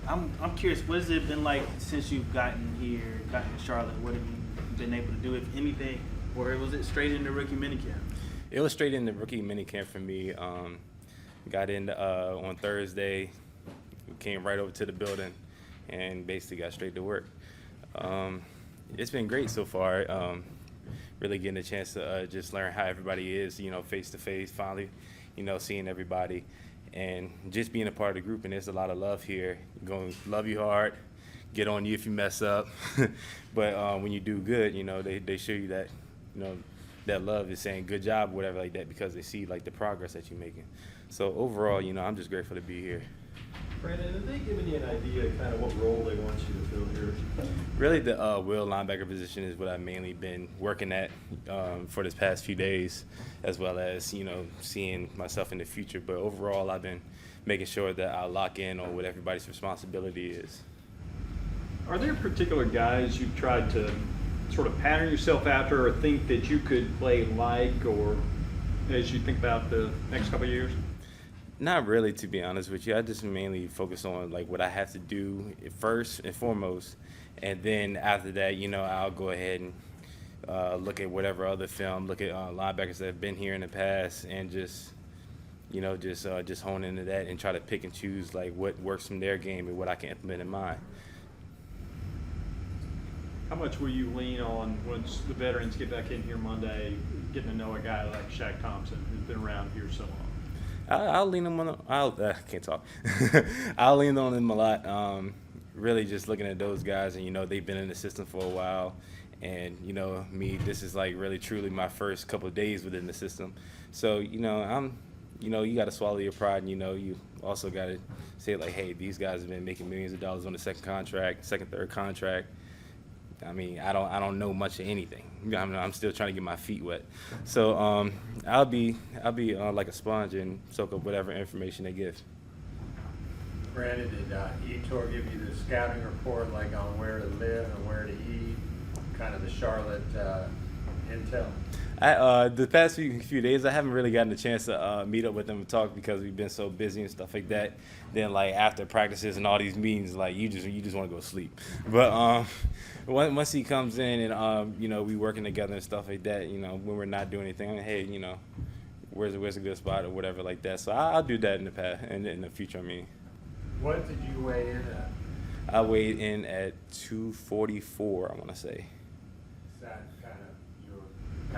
I'm curious, what has it been like since you've gotten to Charlotte? What have you been able to do, if anything, or was it straight into rookie minicamp? It was straight in the rookie minicamp for me. Got in on Thursday, came right over to the building, and basically got straight to work. It's been great so far. Really getting a chance to just learn how everybody is, face to face. Finally, seeing everybody, and just being a part of the group. And there's a lot of love here. Going to love you hard, get on you if you mess up, but when you do good, they show you that, that love is saying good job, whatever like that, because they see like the progress that you're making. So overall, I'm just grateful to be here. Brandon, have they given you an idea of kind of what role they want you to fill here? Really, the will linebacker position is what I've mainly been working at for this past few days, as well as seeing myself in the future. But overall, I've been making sure that I lock in on what everybody's responsibility is. Are there particular guys you've tried to sort of pattern yourself after, or think that you could play like, or as you think about the next couple of years? Not really, to be honest with you. I just mainly focus on like what I have to do first and foremost, and then after that, I'll go ahead and look at whatever other film, look at linebackers that have been here in the past, and just hone into that and try to pick and choose like what works from their game and what I can implement in mine. How much will you lean on once the veterans get back in here Monday, getting to know a guy like Shaq Thompson, who's been around here so long? I'll lean on. I can't talk. I'll lean on them a lot. Really, just looking at those guys, and they've been in the system for a while, and me. This is like really truly my first couple of days within the system. So I'm. You got to swallow your pride, and you also got to say like, hey, these guys have been making millions of dollars on the second, third contract. I mean, I don't know much of anything. I'm still trying to get my feet wet. So I'll be like a sponge and soak up whatever information they give. Brandon, did Etor give you the scouting report, like on where to live and where to eat, kind of the Charlotte intel? The past few days, I haven't really gotten a chance to meet up with them and talk because we've been so busy and stuff like that. Then, like after practices and all these meetings, like you just want to go to sleep. But once he comes in and we working together and stuff like that, when we're not doing anything, I'm like, hey, where's a good spot or whatever like that. So I'll do that in the past and in the future. I mean, what did you weigh in at? I weighed in at 244. I want to say. Is that kind of your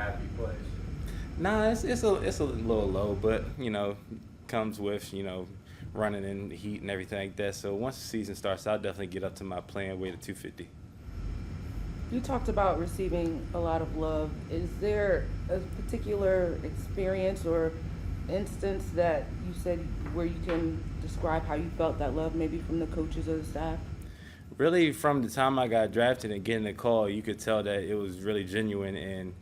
happy place? Nah, it's a little low, but comes with running in the heat and everything like that. So once the season starts, I'll definitely get up to my playing weight of 250. You talked about receiving a lot of love. Is there a particular experience or instance that you said where you can describe how you felt that love, maybe from the coaches or the staff? Really, from the time I got drafted and getting the call, you could tell that it was really genuine, and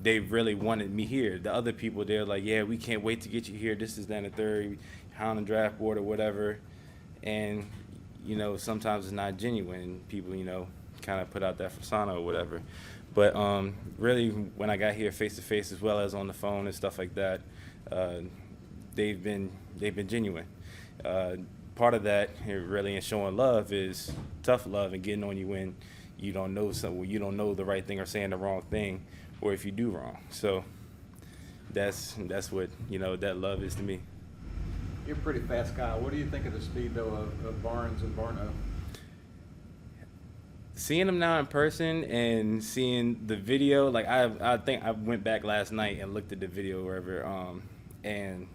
they really wanted me here. The other people, they're like, yeah, we can't wait to get you here. This is then the third, on the draft board or whatever. And, sometimes it's not genuine. People, kind of put out that persona or whatever. But really, when I got here face-to-face as well as on the phone and stuff like that, they've been genuine. Part of that really in showing love is tough love and getting on you when you don't know something, you don't know the right thing or saying the wrong thing, or if you do wrong. So that's what that love is to me. You're a pretty fast guy. What do you think of the speed though of Barnes and Barno? Seeing him now in person and seeing the video, like I think I went back last night and looked at the video wherever, and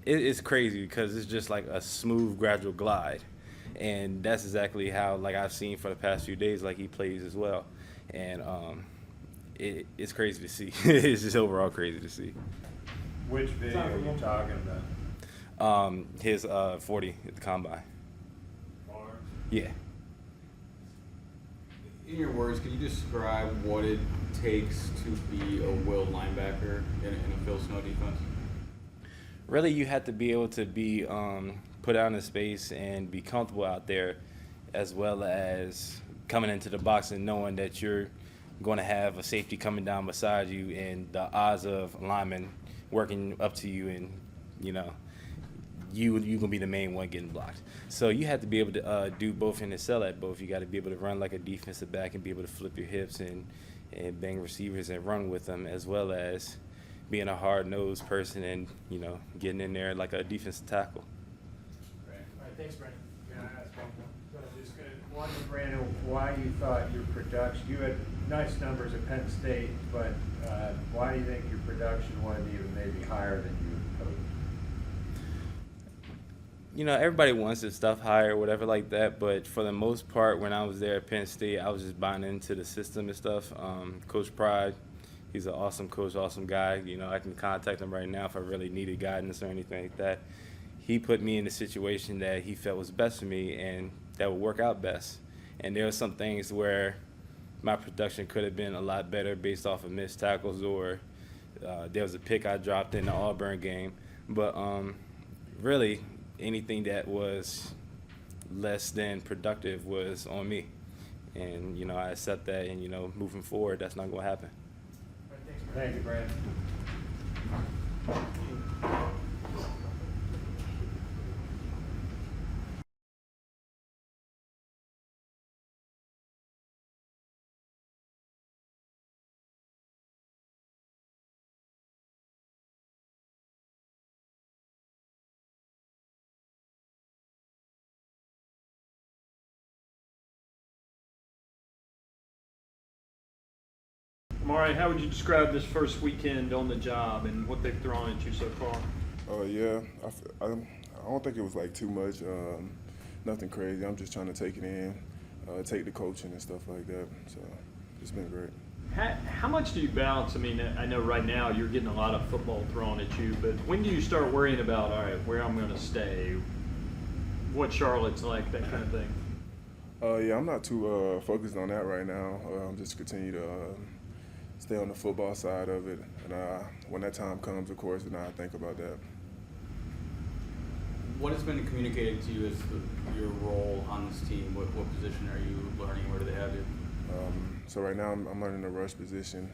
it's crazy because it's just like a smooth, gradual glide, and that's exactly how like I've seen for the past few days, like he plays as well, and it's crazy to see. It's just overall crazy to see. Which video are you talking about? His 40 at the combine. Barnes? Yeah. In your words, can you describe what it takes to be a will linebacker in a Phil Snow defense? Really, you have to be able to be put out in space and be comfortable out there, as well as coming into the box and knowing that you're going to have a safety coming down beside you, and the odds of linemen working up to you and you gonna be the main one getting blocked. So you have to be able to do both and excel at both. You got to be able to run like a defensive back and be able to flip your hips and bang receivers and run with them, as well as being a hard-nosed person and getting in there like a defensive tackle. All right, thanks, Brandon. Can I ask one more? Just one to Brandon, why you thought your production, you had nice numbers at Penn State, but why do you think your production wasn't even maybe higher than you had hoped? Everybody wants their stuff higher or whatever like that, but for the most part, when I was there at Penn State, I was just buying into the system and stuff. Coach Pride, he's an awesome coach, awesome guy. I can contact him right now if I really needed guidance or anything like that. He put me in a situation that he felt was best for me and that would work out best. And there were some things where my production could have been a lot better based off of missed tackles, or there was a pick I dropped in the Auburn game. But really, anything that was less than productive was on me. And, I accept that, and, moving forward, that's not going to happen. Thank you, Brandon. Amari, how would you describe this first weekend on the job and what they've thrown at you so far? Yeah, I don't think it was like too much, nothing crazy. I'm just trying to take it in, take the coaching and stuff like that. So it's been great. How much do you balance? I mean, I know right now you're getting a lot of football thrown at you, but when do you start worrying about, all right, where I'm going to stay, what Charlotte's like, that kind of thing? Yeah, I'm not too focused on that right now. I'm just continue to stay on the football side of it, and when that time comes, of course, then I think about that. What has been communicated to you as your role on this team? What position are you learning? Where do they have you? So right now I'm learning the rush position,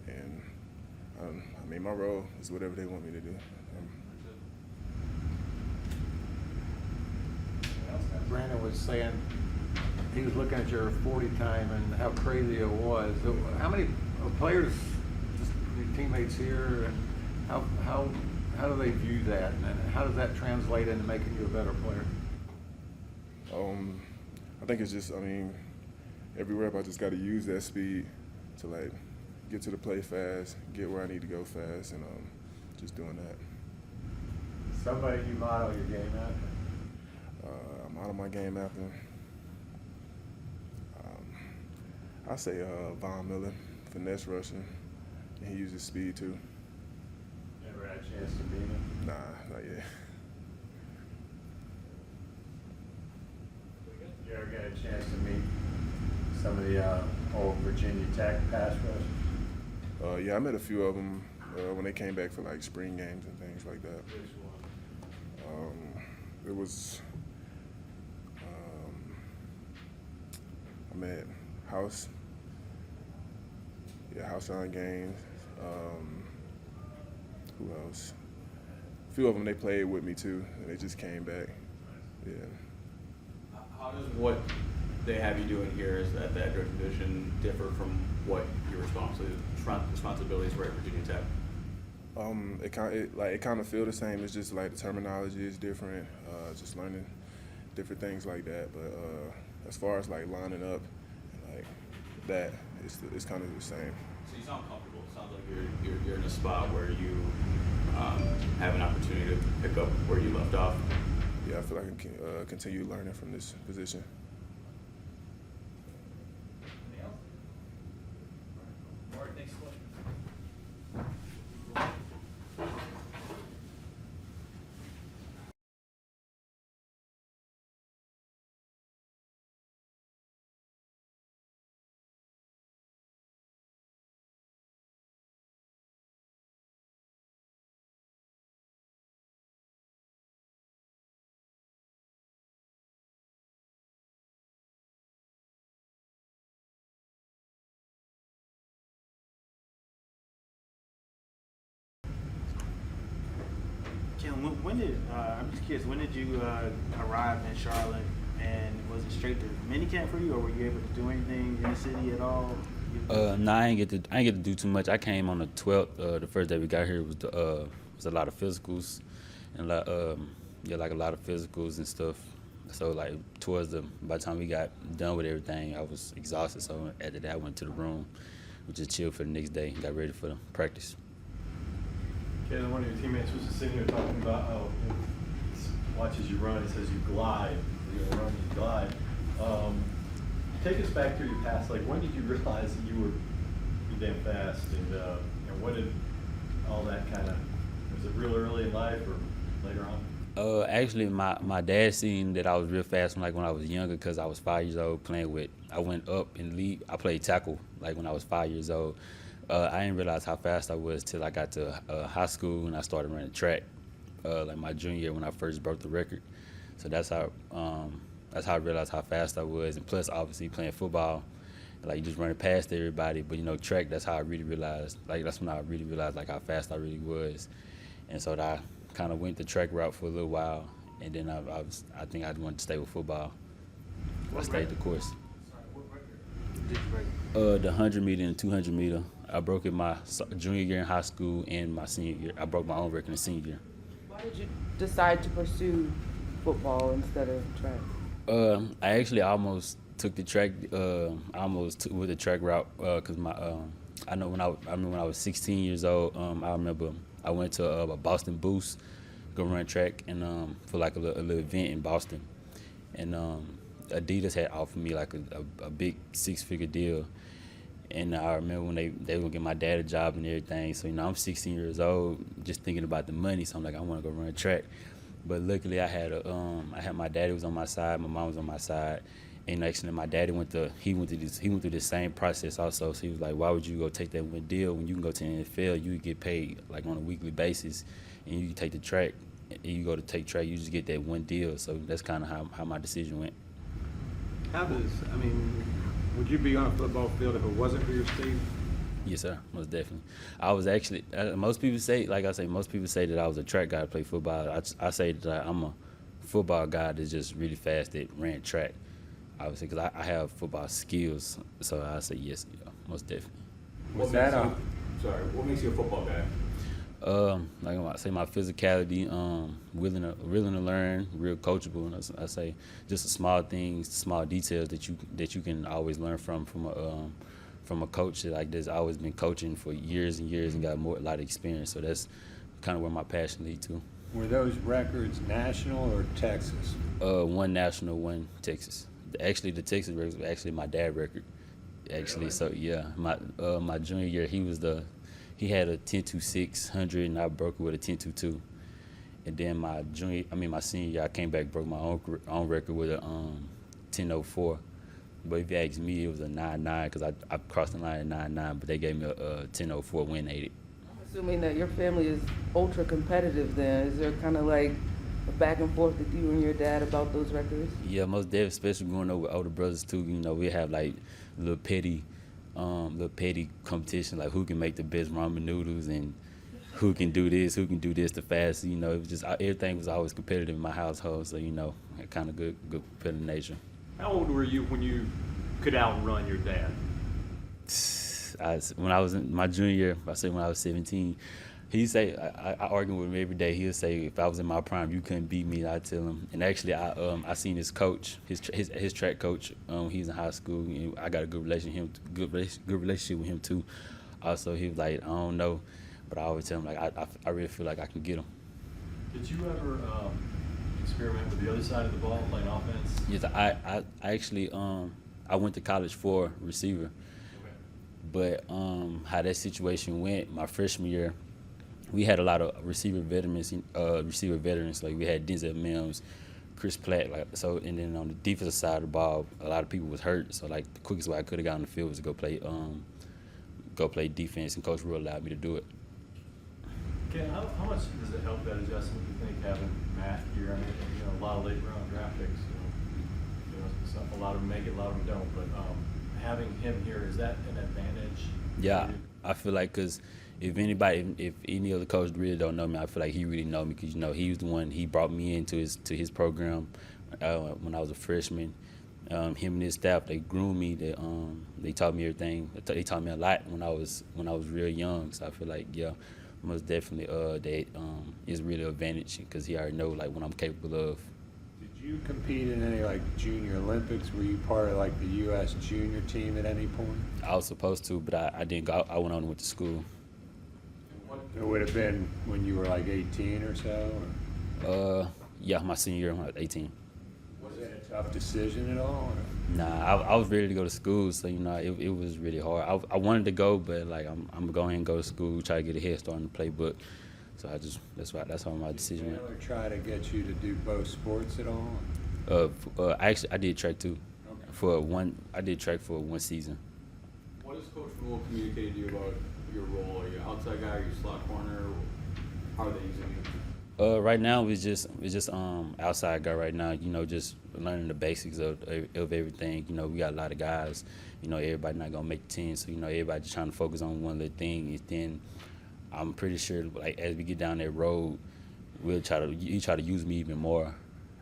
and I mean my role is whatever they want me to do. Brandon was saying he was looking at your 40 time and how crazy it was. So how many players, just your teammates here, and how do they view that, and how does that translate into making you a better player? I think it's just, every rep I just got to use that speed to like get to the play fast, get where I need to go fast, and just doing that. Somebody you model your game after? I model my game after. I say Von Miller, finesse rushing, and he uses speed too. Never had a chance to beat him? Nah, not yet. You ever get a chance to meet some of the old Virginia Tech pass rushers? Yeah, I met a few of them when they came back for like spring games and things like that. Which one? It was I met House. Yeah, House on games. Who else? A few of them they played with me too, and they just came back. Yeah. How does what they have you doing here as at the edge rush position differ from what your responsibilities were at Virginia Tech? It kind of feel the same. It's just like the terminology is different. Just learning different things like that. But as far as like lining up, like that, it's kind of the same. So you sound comfortable. It sounds like you're in a spot where you have an opportunity to pick up where you left off. Yeah, I feel like I can continue learning from this position. when did I'm just curious? When did you arrive in Charlotte? And was it straight to minicamp for you, or were you able to do anything in the city at all? No, I ain't get to do too much. I came on the 12th. The first day we got here was a lot of physicals, and like a lot of physicals and stuff. So like by the time we got done with everything, I was exhausted. So after that, I went to the room, we just chilled for the next day, and got ready for the practice. Kevin, one of your teammates was just sitting here talking about how he watches you run. He says you glide. You run, you glide. Take us back through your past. Like, when did you realize that you were damn fast, and when did all that kind of, was it real early in life or later on? Actually, my dad seen that I was real fast when I was younger, because I was 5 years old I went up in league. I played tackle like when I was 5 years old. I didn't realize how fast I was till I got to high school and I started running track, like my junior year when I first broke the record. So that's how I realized how fast I was. And plus, obviously, playing football, like just running past everybody. But track, that's how I really realized. Like that's when I really realized like how fast I really was. And so I kind of went the track route for a little while, and then I think I wanted to stay with football. I stayed the course. Sorry, what record did you break? The 100 meter and 200 meter. I broke it my junior year in high school and my senior year. I broke my own record in the senior year. Why did you decide to pursue football instead of track? I actually almost took the track. I almost took with the track route because I know when I was 16 years old. I remember I went to a Boston Boost, go run track, and for like a little event in Boston, and Adidas had offered me like a big 6-figure deal. And I remember when they were gonna get my dad a job and everything. So I'm 16 years old, just thinking about the money. So I'm like, I want to go run track. But luckily, I had my daddy was on my side, my mom was on my side, and actually my daddy went through this same process also. So he was like, why would you go take that one deal when you can go to the NFL? You get paid like on a weekly basis, and you take the track. And you go to take track, you just get that one deal. So that's kind of how my decision went. Would you be on a football field if it wasn't for your speed? Yes, sir, most definitely. I was actually, most people say that I was a track guy to play football. I say that I'm a football guy that's just really fast that ran track, obviously, because I have football skills. So I say yes, most definitely. What makes you a football guy? Like I say, my physicality, willing to learn, real coachable. And I say just the small things, small details that you can always learn from a coach that's always been coaching for years and years and got a lot of experience. So that's kind of where my passion leads to. Were those records national or Texas? One national, one Texas. Actually, the Texas record was actually my dad's record. Actually, really? So yeah, my junior year, he had a 10.2600 and I broke it with a 10.22. And then my senior year, I came back, broke my own record with a 10.04. But if you ask me, it was a 9.9 because I crossed the line at 9.9, but they gave me a 10.04 win 80. I'm assuming that your family is ultra competitive then. Is there kind of like a back and forth with you and your dad about those records? Yeah, most definitely, especially growing up with older brothers too. We have like little petty competition, like who can make the best ramen noodles and who can do this the fastest. It was just everything was always competitive in my household. So kind of good competitive nature. How old were you when you could outrun your dad? When I was in my junior year, I say when I was 17, he'd say, I argue with him every day. He'll say, if I was in my prime, you couldn't beat me. I'd tell him. And actually, I seen his coach, his track coach. He's in high school. And I got a good relationship with him too. Also, he was like, I don't know, but I always tell him like I really feel like I can get him. Did you ever experiment with the other side of the ball, playing offense? Yes, I actually I went to college for receiver. Okay. But how that situation went, my freshman year, we had a lot of receiver veterans. Like we had Denzel Mims, Chris Platt. And then on the defensive side of the ball, a lot of people was hurt. So like the quickest way I could have got on the field was to go play defense, and Coach Rhule allowed me to do it. Ken, how much does it help that adjustment, you think, having Matt here? A lot of late round draft picks. A lot of them make it, a lot of them don't. But having him here, is that an advantage? Yeah, I feel like because if any other coach really don't know me, I feel like he really know me because he was the one, he brought me into his program when I was a freshman. Him and his staff, they groomed me. They taught me everything. They taught me a lot when I was real young. So I feel like most definitely that is really an advantage because he already know like what I'm capable of. Did you compete in any like junior Olympics? Were you part of like the U.S. junior team at any point? I was supposed to, but I didn't go. I went on and went to school. It would have been when you were like 18 or so? Or? Yeah, my senior year when I was 18. Was it a tough decision at all? Or? Nah, I was ready to go to school, so it was really hard. I wanted to go, but like I'm gonna go ahead and go to school, try to get a head start in the playbook. So that's how my decision Did went. they ever try to get you to do both sports at all? I did track too. Okay. I did track for one season. What has Coach Rhule communicated to you about your role? Are you an outside guy? Are you slot corner? How are they using you? Right now it's just outside guy right now. Just learning the basics of everything. We got a lot of guys. Everybody not gonna make the team, so everybody just trying to focus on one little thing. And then I'm pretty sure like as we get down that road, you try to use me even more.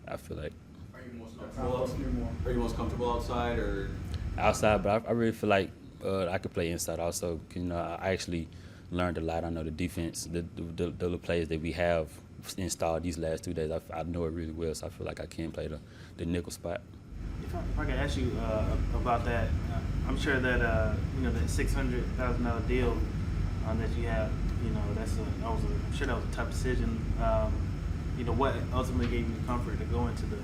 I feel like Are you most comfortable outside or? outside, but I really feel like I could play inside also. 'Cause, I actually learned a lot. I know the defense, the plays that we have installed these last 2 days. I know it really well, so I feel like I can play the nickel spot. If I could ask you about that, I'm sure that that $600,000 deal that you have, I'm sure that was a tough decision. What ultimately gave you the comfort to go into the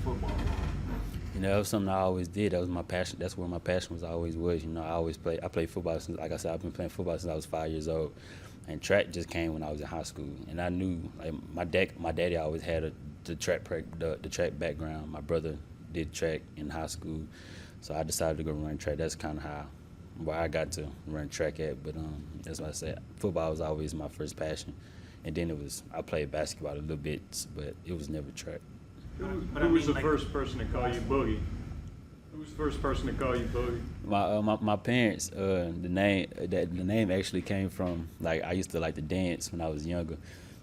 football role? That was something I always did. That was my passion. That's where my passion was always was. I played football since, like I said, I've been playing football since I was 5 years old. And track just came when I was in high school. And I knew, like, my daddy always had the track background. My brother did track in high school. So I decided to go run track. That's kind of where I got to run track at. But that's what I said. Football was always my first passion. And then I played basketball a little bit, but it was never track. Who was the first person to call you Boogie? Who was the first person to call you Boogie? My parents, the name actually came from, like, I used to like to dance when I was younger.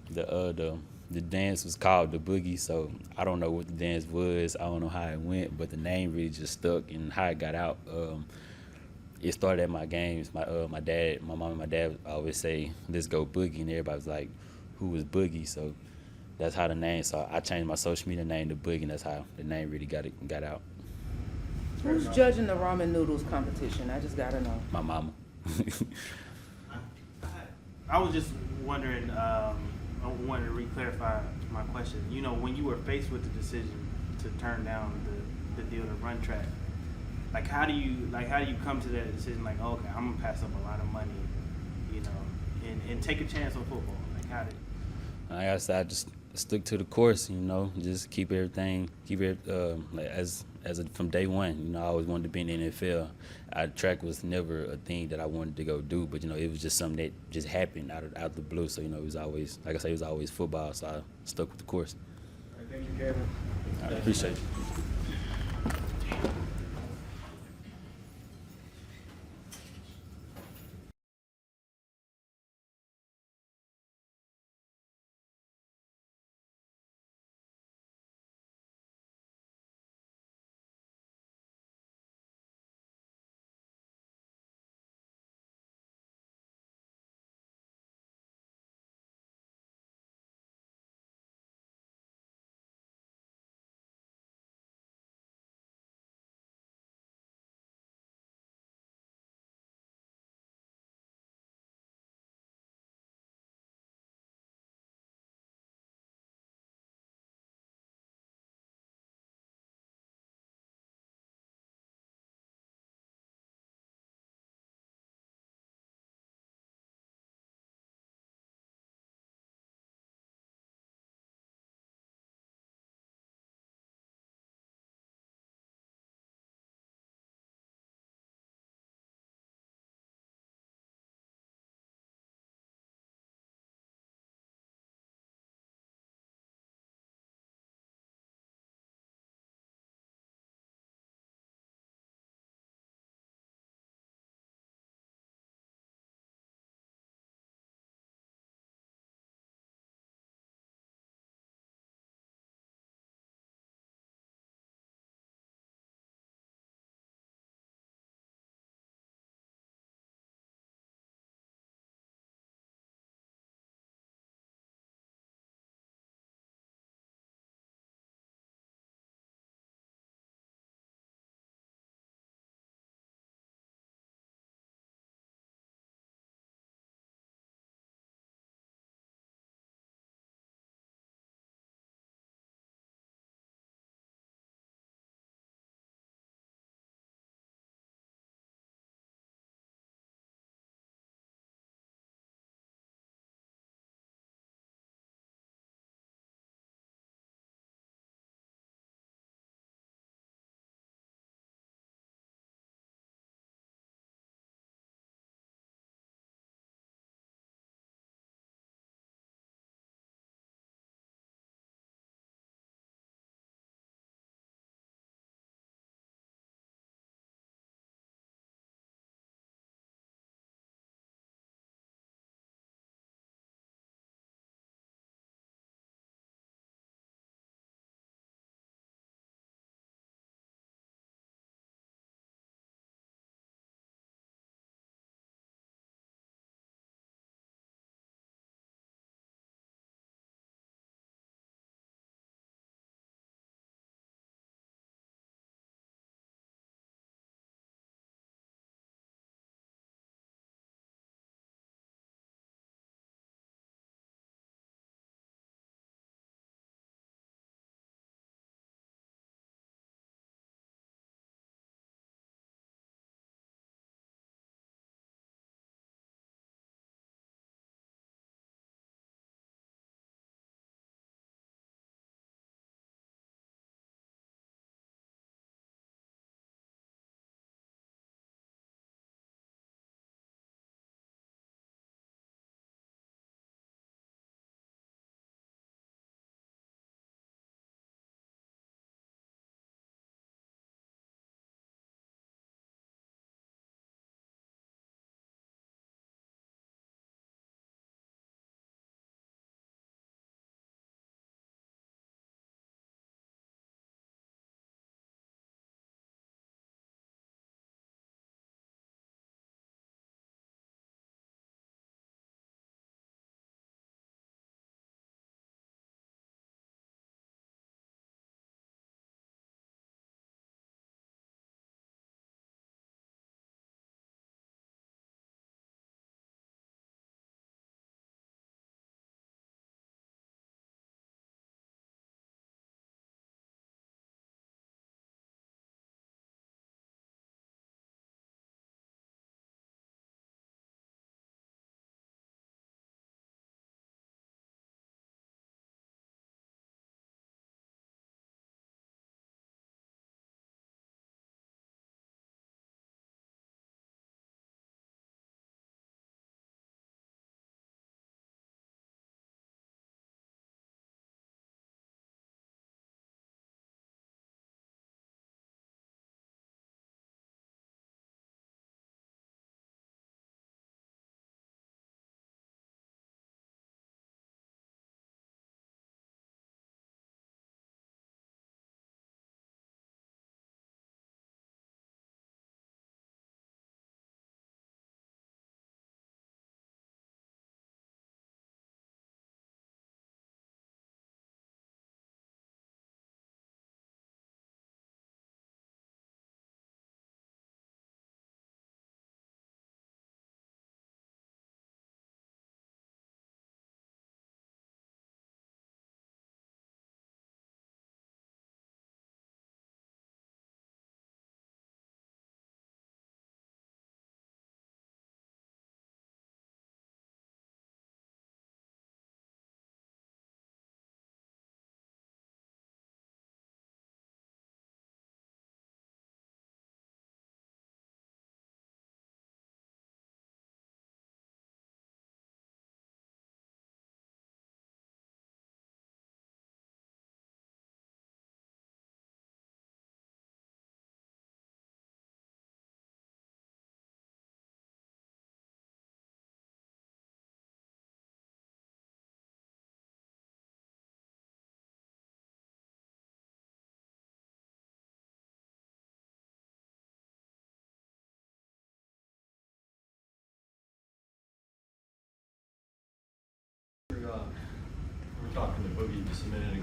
The dance was called the Boogie, so I don't know what the dance was. I don't know how it went, but the name really just stuck, and how it got out. It started at my games. My mom and my dad always say, "Let's go Boogie," and everybody was like, "Who was Boogie?" So that's how the name. So I changed my social media name to Boogie, and that's how the name really got out. Who's judging the ramen noodles competition? I just gotta know. My mama. I was just wondering, I wanted to re-clarify my question. When you were faced with the decision to turn down the deal to run track, like how do you come to that decision? Like, okay, I'm gonna pass up a lot of money, and take a chance on football. Like, how did? Like I said, I just stuck to the course. Just keep it from day one. I always wanted to be in the NFL. Track was never a thing that I wanted to go do, but it was just something that just happened out of the blue. So it was always, like I said, it was always football. So I stuck with the course. All right, thank you, Kevin. I appreciate it.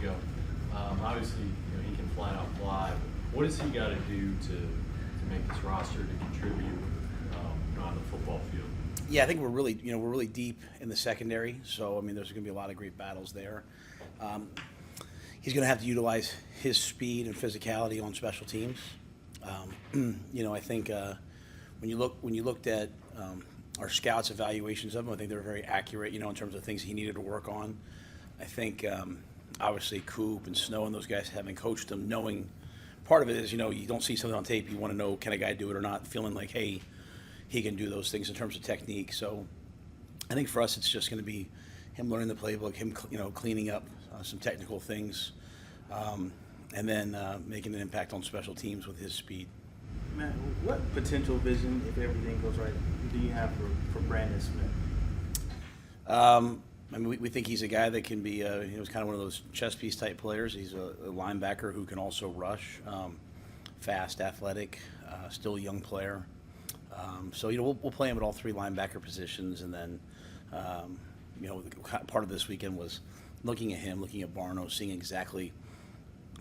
ago. Obviously, he can flat out fly. What has he got to do to make this roster to contribute on the football field? Yeah, I think we're really deep in the secondary. So I mean, there's going to be a lot of great battles there. He's going to have to utilize his speed and physicality on special teams. I think when you looked at our scouts' evaluations of him, I think they were very accurate. In terms of things he needed to work on. I think obviously Coop and Snow and those guys, having coached him, knowing part of it is you don't see something on tape, you want to know, can a guy do it or not, feeling like, hey, he can do those things in terms of technique. So I think for us it's just going to be him learning the playbook, him cleaning up some technical things, and then making an impact on special teams with his speed. Matt, what potential vision, if everything goes right, do you have for Brandon Smith? I mean, we think he's a guy that can be, he's kind of one of those chess piece type players. He's a linebacker who can also rush, fast, athletic, still a young player. So we'll play him at all three linebacker positions, and then part of this weekend was looking at him, looking at Barno, seeing exactly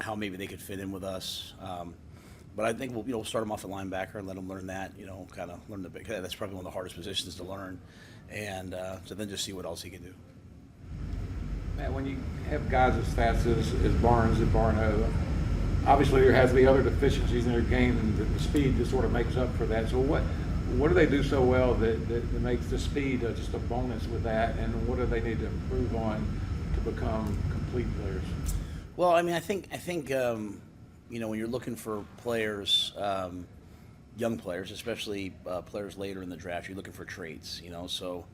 how maybe they could fit in with us. But I think we'll start him off at linebacker and let him learn that, kind of learn the big. That's probably one of the hardest positions to learn, and so then just see what else he can do. Matt, when you have guys as fast as Barnes and Barno, obviously there has to be other deficiencies in their game, and the speed just sort of makes up for that. So what do they do so well that makes the speed just a bonus with that, and what do they need to improve on to become complete players? Well, I mean, I think when you're looking for players, young players, especially players later in the draft, you're looking for traits. So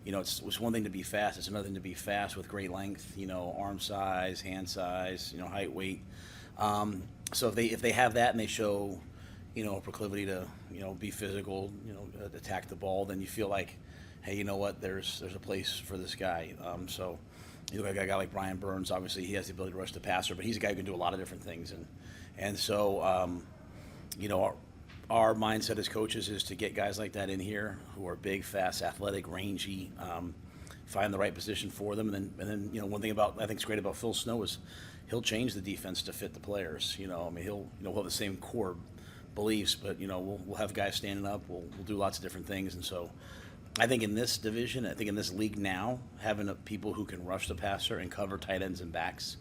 it's one thing to be fast; it's another thing to be fast with great length. Arm size, hand size, height, weight. So if they have that and they show, a proclivity to be physical, attack the ball, then you feel like, hey, you know what? There's a place for this guy. So you look at a guy like Brian Burns. Obviously, he has the ability to rush the passer, but he's a guy who can do a lot of different things. And so our mindset as coaches is to get guys like that in here who are big, fast, athletic, rangy. Find the right position for them, and then one thing I think is great about Phil Snow is he'll change the defense to fit the players. He'll have the same core beliefs, but we'll have guys standing up. We'll do lots of different things, and so I think in this division, I think in this league now, having people who can rush the passer and cover tight ends and backs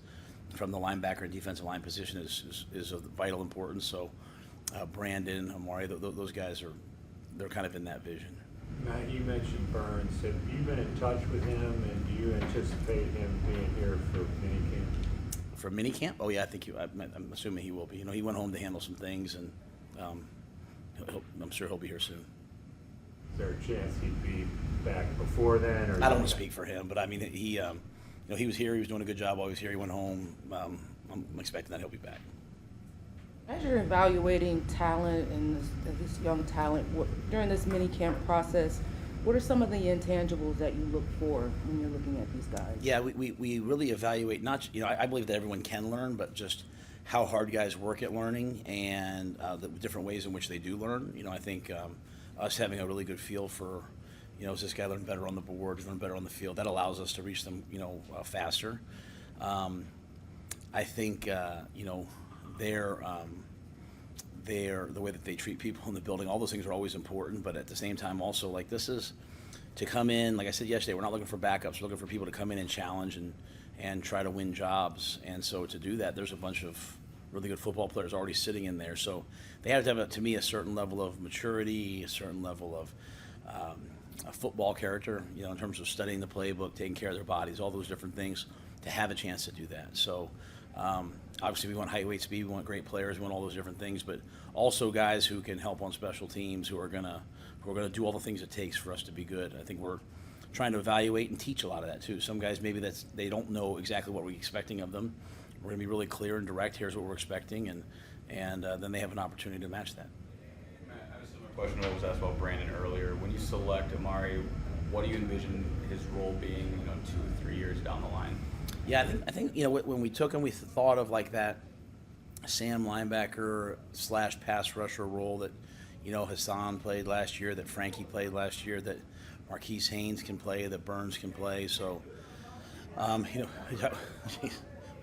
from the linebacker and defensive line position is of vital importance. So Brandon, Amari, those guys they're kind of in that vision. Matt, you mentioned Burns. Have you been in touch with him, and do you anticipate him being here for minicamp? For minicamp? Oh yeah, I think I'm assuming he will be. He went home to handle some things, and I'm sure he'll be here soon. Is there a chance he'd be back before then? Or I don't want to speak for him, but I mean he was here. He was doing a good job while he was here. He went home. I'm expecting that he'll be back. As you're evaluating talent and this young talent during this mini camp process, what are some of the intangibles that you look for when you're looking at these guys? Yeah, we really evaluate I believe that everyone can learn, but just how hard guys work at learning and the different ways in which they do learn. I think us having a really good feel for, is this guy learn better on the board, learn better on the field? That allows us to reach them, faster. I think, the way that they treat people in the building, all those things are always important, but at the same time also, like, this is to come in, like I said yesterday, we're not looking for backups, we're looking for people to come in and challenge and try to win jobs. And so to do that, there's a bunch of really good football players already sitting in there. So they have to have, to me, a certain level of maturity, a certain level of a football character, in terms of studying the playbook, taking care of their bodies, all those different things, to have a chance to do that. So obviously we want height, weight, speed, we want great players, we want all those different things, but also guys who can help on special teams, who are gonna do all the things it takes for us to be good. I think we're trying to evaluate and teach a lot of that too. Some guys, maybe they don't know exactly what we're expecting of them. We're gonna be really clear and direct. Here's what we're expecting, and then they have an opportunity to match that. Matt, I have a similar question that was asked about Brandon earlier. When you select Amari, what do you envision his role being, 2 or 3 years down the line? Yeah, I think when we took him, we thought of like that Sam linebacker / pass rusher role that Hassan played last year, that Frankie played last year, that Marquise Haynes can play, that Burns can play. So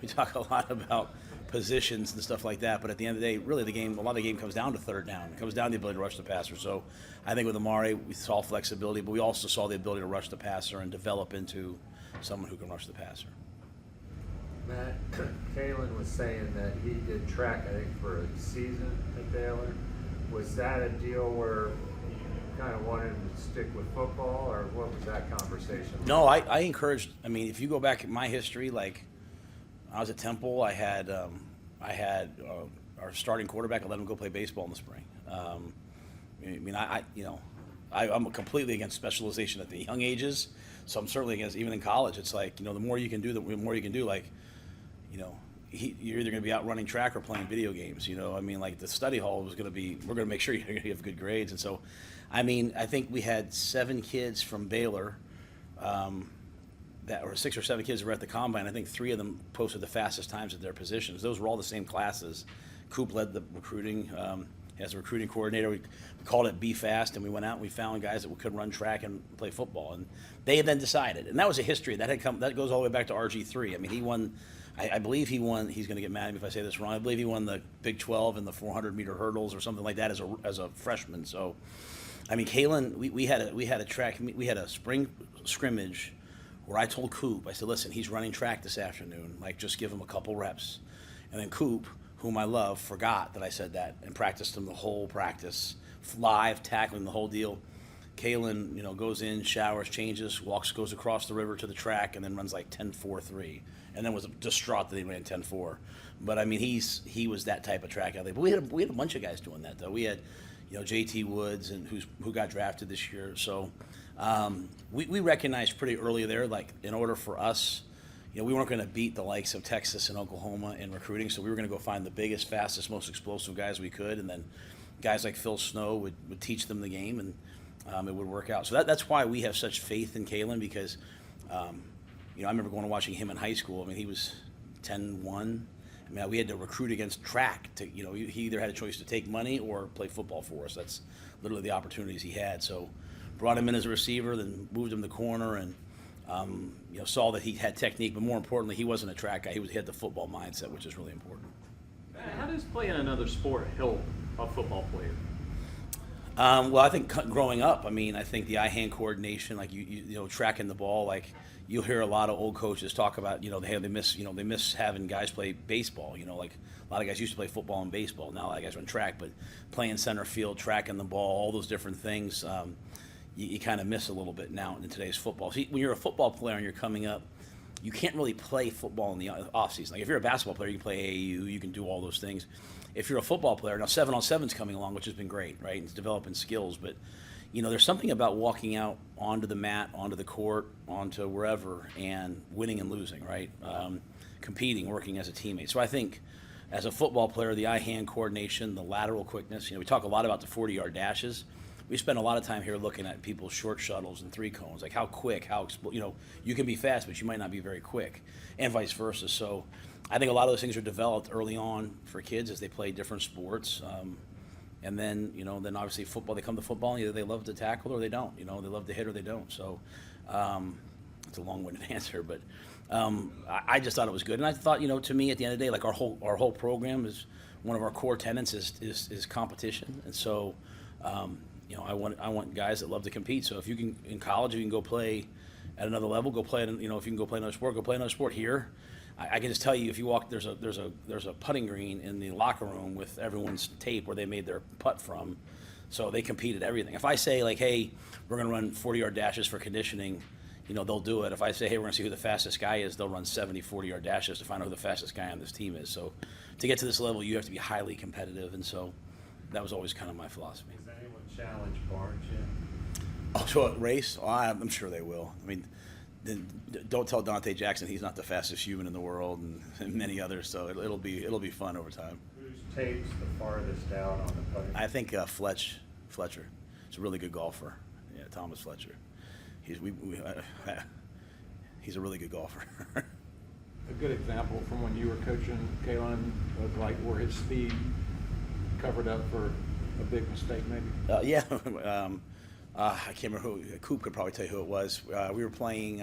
we talk a lot about positions and stuff like that, but at the end of the day, really a lot of the game comes down to third down. It comes down to the ability to rush the passer. So I think with Amari, we saw flexibility, but we also saw the ability to rush the passer and develop into someone who can rush the passer. Matt, Kalen was saying that he did track, I think, for a season at Baylor. Was that a deal where you kind of wanted him to stick with football, or what was that conversation like? No, I encouraged. I mean, if you go back in my history, like I was at Temple, I had our starting quarterback. I let him go play baseball in the spring. I'm completely against specialization at the young ages. So I'm certainly against, even in college. It's like, the more you can do, the more you can do. Like, you're either going to be out running track or playing video games. Like the study hall was going to be, we're going to make sure you're going to have good grades. And so, I think we had 7 kids from Baylor, or 6 or 7 kids that were at the combine. I think 3 of them posted the fastest times at their positions. Those were all the same classes. Coop led the recruiting. As a recruiting coordinator, we called it Be Fast, and we went out and we found guys that could run track and play football. And they then decided, and that was a history that goes all the way back to RG3. He won. I believe he won. He's going to get mad at me if I say this wrong. I believe he won the Big 12 in the 400-meter hurdles or something like that as a freshman. So, Kalen, we had a spring scrimmage where I told Coop, I said, listen, he's running track this afternoon. Like, just give him a couple reps. And then Coop, whom I love, forgot that I said that and practiced him the whole practice, live, tackling the whole deal. Kalen, goes in, showers, changes, goes across the river to the track, and then runs like 10.43, and then was distraught that he ran 10.4. But he was that type of track athlete. But we had a bunch of guys doing that though. We had, JT Woods and who got drafted this year. So we recognized pretty early there, like in order for us, we weren't going to beat the likes of Texas and Oklahoma in recruiting, so we were going to go find the biggest, fastest, most explosive guys we could, and then guys like Phil Snow would teach them the game, and it would work out. So that's why we have such faith in Kalen, because I remember going and watching him in high school. He was 10-1. We had to recruit against track. He either had a choice to take money or play football for us. That's literally the opportunities he had. So brought him in as a receiver, then moved him to corner, and saw that he had technique, but more importantly, he wasn't a track guy. He had the football mindset, which is really important. How does playing another sport help a football player? Well, I think growing up, I think the eye-hand coordination, like tracking the ball, like you'll hear a lot of old coaches talk about, they miss having guys play baseball. Like a lot of guys used to play football and baseball. Now a lot of guys run track, but playing center field, tracking the ball, all those different things. You kind of miss a little bit now in today's football. See, when you're a football player and you're coming up, you can't really play football in the offseason. Like if you're a basketball player, you can play AAU, you can do all those things. If you're a football player, now 7-on-7's coming along, which has been great, right? It's developing skills, but there's something about walking out onto the mat, onto the court, onto wherever, and winning and losing, right? Competing, working as a teammate. So I think as a football player, the eye-hand coordination, the lateral quickness, we talk a lot about the 40-yard dashes. We spend a lot of time here looking at people's short shuttles and 3 cones, like how quick, you can be fast, but you might not be very quick, and vice versa. So I think a lot of those things are developed early on for kids as they play different sports. And then, then obviously football, they come to football, and either they love to tackle or they don't. They love to hit or they don't. So it's a long-winded answer, but I just thought it was good. And I thought, to me, at the end of the day, like our whole program is, one of our core tenets is competition. And so, I want guys that love to compete. So if you can, in college, you can go play at another level, go play, if you can go play another sport, go play another sport here. I can just tell you, if you walk, there's a putting green in the locker room with everyone's tape where they made their putt from. So they compete at everything. If I say like, hey, we're going to run 40-yard dashes for conditioning, they'll do it. If I say, hey, we're going to see who the fastest guy is, they'll run 70 40-yard dashes to find out who the fastest guy on this team is. So to get to this level, you have to be highly competitive. And so that was always kind of my philosophy. Has anyone challenged Barnes yet? Oh, so a race? Oh, I'm sure they will. Don't tell Dante Jackson he's not the fastest human in the world, and many others. So it'll be fun over time. Whose tape's the farthest out on the putting? I think Fletcher. He's a really good golfer. Yeah, Thomas Fletcher. He's a really good golfer. A good example from when you were coaching Kalen of like where his speed covered up for a big mistake, maybe. Yeah. I can't remember who. Coop could probably tell you who it was. We were playing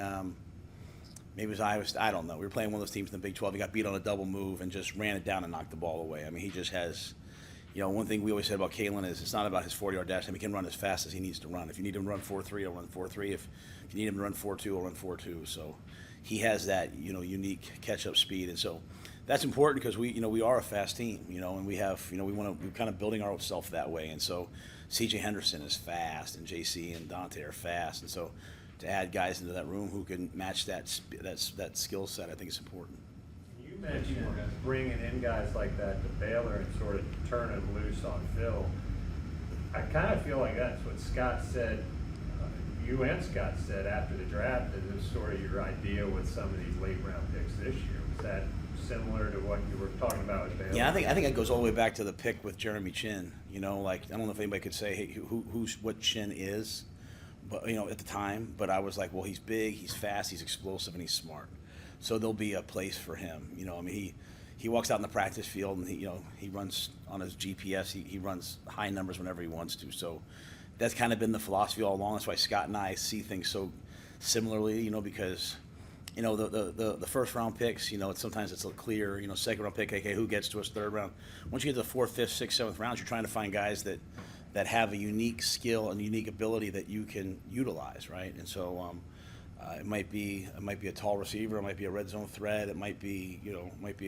maybe it was Iowa State, I don't know. We were playing one of those teams in the Big 12. He got beat on a double move and just ran it down and knocked the ball away. I mean, he just has, one thing we always said about Kalen is it's not about his 40-yard dash time. He can run as fast as he needs to run. If you need him to run 4.3, he'll run 4.3. If you need him to run 4.2, he'll run 4.2. So he has that, unique catch-up speed. And so that's important because we are a fast team, and we have, we're kind of building ourselves that way. And so C.J. Henderson is fast, and J.C. and Dante are fast. And so to add guys into that room who can match that skill set, I think is important. You mentioned bringing in guys like that to Baylor and sort of turning them loose on Phil. I kind of feel like that's what Scott said, you and Scott said after the draft, that it was sort of your idea with some of these late round picks this year. Was that similar to what you were talking about with Baylor? Yeah, I think it goes all the way back to the pick with Jeremy Chin. I don't know if anybody could say, hey, what Chin is, but at the time. But I was like, well, he's big, he's fast, he's explosive, and he's smart. So there'll be a place for him. He walks out in the practice field and he runs on his GPS. He runs high numbers whenever he wants to. So that's kind of been the philosophy all along. That's why Scott and I see things so similarly. Because the first round picks, sometimes it's a clear. Second round pick, okay, who gets to us? Third round. Once you get to the fourth, fifth, sixth, seventh rounds, you're trying to find guys that have a unique skill and unique ability that you can utilize, right? And so it might be a tall receiver, it might be a red zone threat, it might be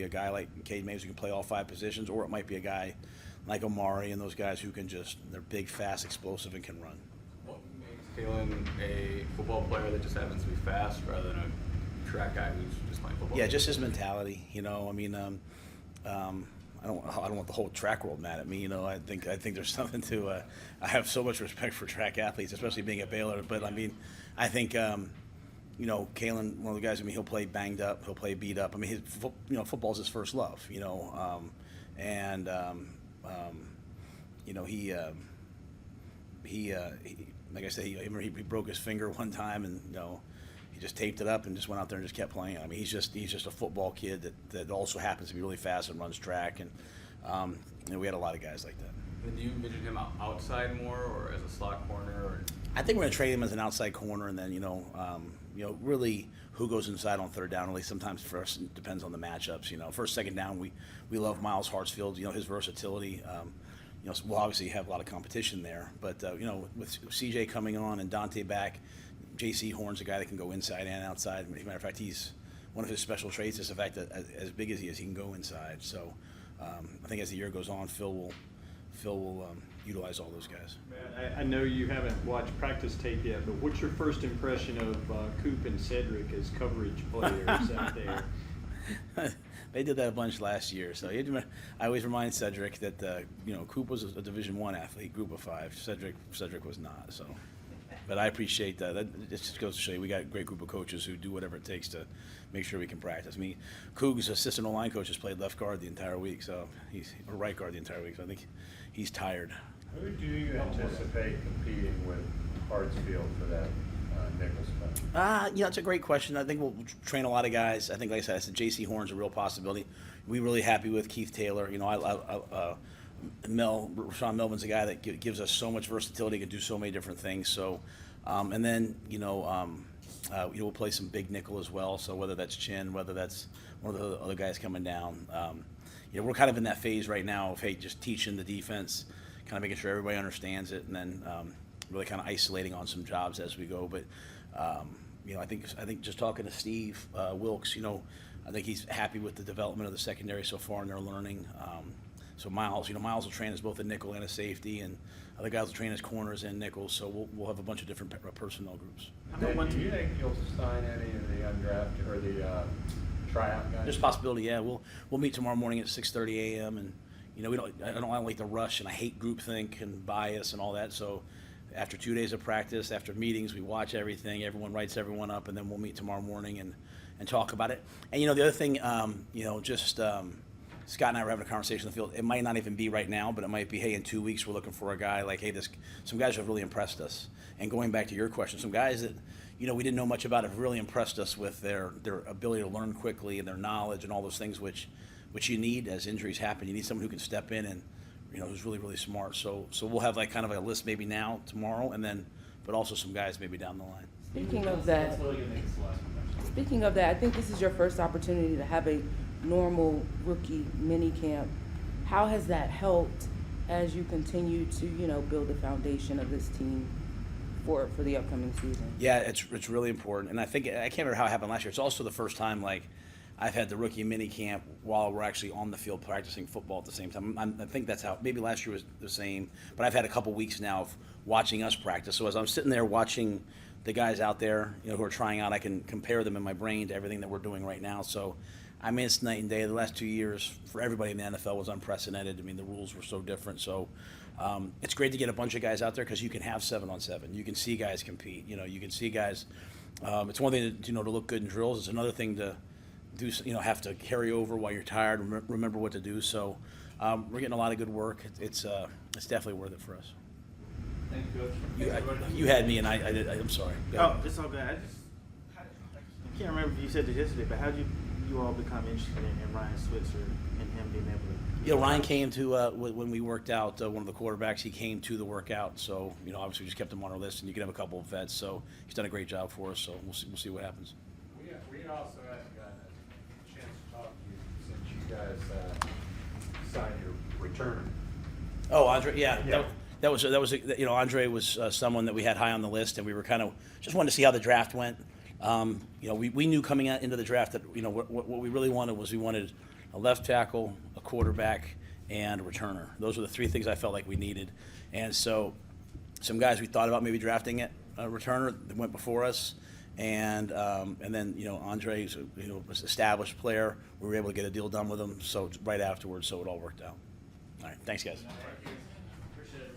a guy like Cade Mays who can play all 5 positions, or it might be a guy like Omari and those guys who can they're big, fast, explosive, and can run. What makes Kalen a football player that just happens to be fast rather than a track guy who's just playing football? Yeah, just his mentality. I don't want the whole track world mad at me. I think there's something to. I have so much respect for track athletes, especially being at Baylor. But I think Kalen, one of the guys. He'll play banged up, he'll play beat up. His football's his first love. He like I said, he broke his finger one time, and he just taped it up and just went out there and just kept playing. He's just a football kid that also happens to be really fast and runs track, and we had a lot of guys like that. And do you envision him outside more or as a slot corner? Or? I think we're going to trade him as an outside corner, and then really who goes inside on third down. Really, sometimes for us it depends on the matchups. First, second down, we love Miles Hartsfield. His versatility. We'll obviously have a lot of competition there, but with CJ coming on and Dante back, J.C. Horn's a guy that can go inside and outside. As a matter of fact, he's one of his special traits is the fact that as big as he is, he can go inside. So I think as the year goes on, Phil will utilize all those guys. Matt, I know you haven't watched practice tape yet, but what's your first impression of Coop and Cedric as coverage players out there? They did that a bunch last year. So I always remind Cedric that Coop was a Division I athlete, Group of 5. Cedric was not. So, but I appreciate that. It just goes to show you we got a great group of coaches who do whatever it takes to make sure we can practice. Coog's assistant O-line coach has played left guard the entire week, so he's or right guard the entire week. So I think he's tired. Who do you anticipate competing with Hartsfield for that nickel spot? It's a great question. I think we'll train a lot of guys. I think, like I said, J.C. Horn's a real possibility. We're really happy with Keith Taylor. Rashawn Melvin's a guy that gives us so much versatility, can do so many different things. So, and then we'll play some big nickel as well. So whether that's Chin, whether that's one of the other guys coming down, we're kind of in that phase right now of just teaching the defense, kind of making sure everybody understands it, and then really kind of isolating on some jobs as we go. But I think just talking to Steve Wilkes, I think he's happy with the development of the secondary so far in their learning. So Miles will train as both a nickel and a safety, and other guys will train as corners and nickels. So we'll have a bunch of different personnel groups. Do you think you'll sign any of the undrafted or the tryout guys? There's a possibility, yeah. We'll meet tomorrow morning at 6:30 a.m. and I don't like to rush, and I hate groupthink and bias and all that. So after 2 days of practice, after meetings, we watch everything. Everyone writes everyone up, and then we'll meet tomorrow morning and talk about it. And the other thing, Scott and I were having a conversation in the field. It might not even be right now, but it might be, hey, in 2 weeks we're looking for a guy like, hey, some guys have really impressed us. And going back to your question, some guys that we didn't know much about have really impressed us with their ability to learn quickly and their knowledge and all those things which you need as injuries happen. You need someone who can step in and who's really, really smart. So we'll have kind of a list maybe now, tomorrow, and then but also some guys maybe down the line. Speaking of that, Speaking of that, I think this is your first opportunity to have a normal rookie mini camp. How has that helped as you continue to, build the foundation of this team for the upcoming season? Yeah, it's really important, and I can't remember how it happened last year. It's also the first time I've had the rookie mini camp while we're actually on the field practicing football at the same time. I think that's how. Maybe last year was the same, but I've had a couple weeks now of watching us practice. So as I'm sitting there watching the guys out there, who are trying out, I can compare them in my brain to everything that we're doing right now. So, I mean, it's night and day. The last 2 years for everybody in the NFL was unprecedented. I mean, the rules were so different. So, it's great to get a bunch of guys out there because you can have 7-on-7. You can see guys compete. You can see guys. It's one thing to look good in drills. It's another thing to do. Have to carry over while you're tired. Remember what to do. So, we're getting a lot of good work. It's definitely worth it for us. Thank you, Coach. You had me, and I'm sorry. Oh, it's all good. I can't remember if you said this yesterday, but how did you all become interested in Ryan Switzer and him being able to? Ryan came to when we worked out one of the quarterbacks. He came to the workout, so obviously we just kept him on our list, and you can have a couple of vets. So he's done a great job for us. So we'll see what happens. We also haven't gotten a chance to talk to you since you guys signed your returner. Oh, Andre, yeah. Yeah. That was Andre was someone that we had high on the list, and we were kind of just wanted to see how the draft went. We knew coming out into the draft that what we really wanted was we wanted a left tackle, a quarterback, and a returner. Those were the three things I felt like we needed. And so some guys we thought about maybe drafting a returner that went before us, and then Andre's was an established player. We were able to get a deal done with him. So right afterwards, so it all worked out. All right, thanks guys. Appreciate it.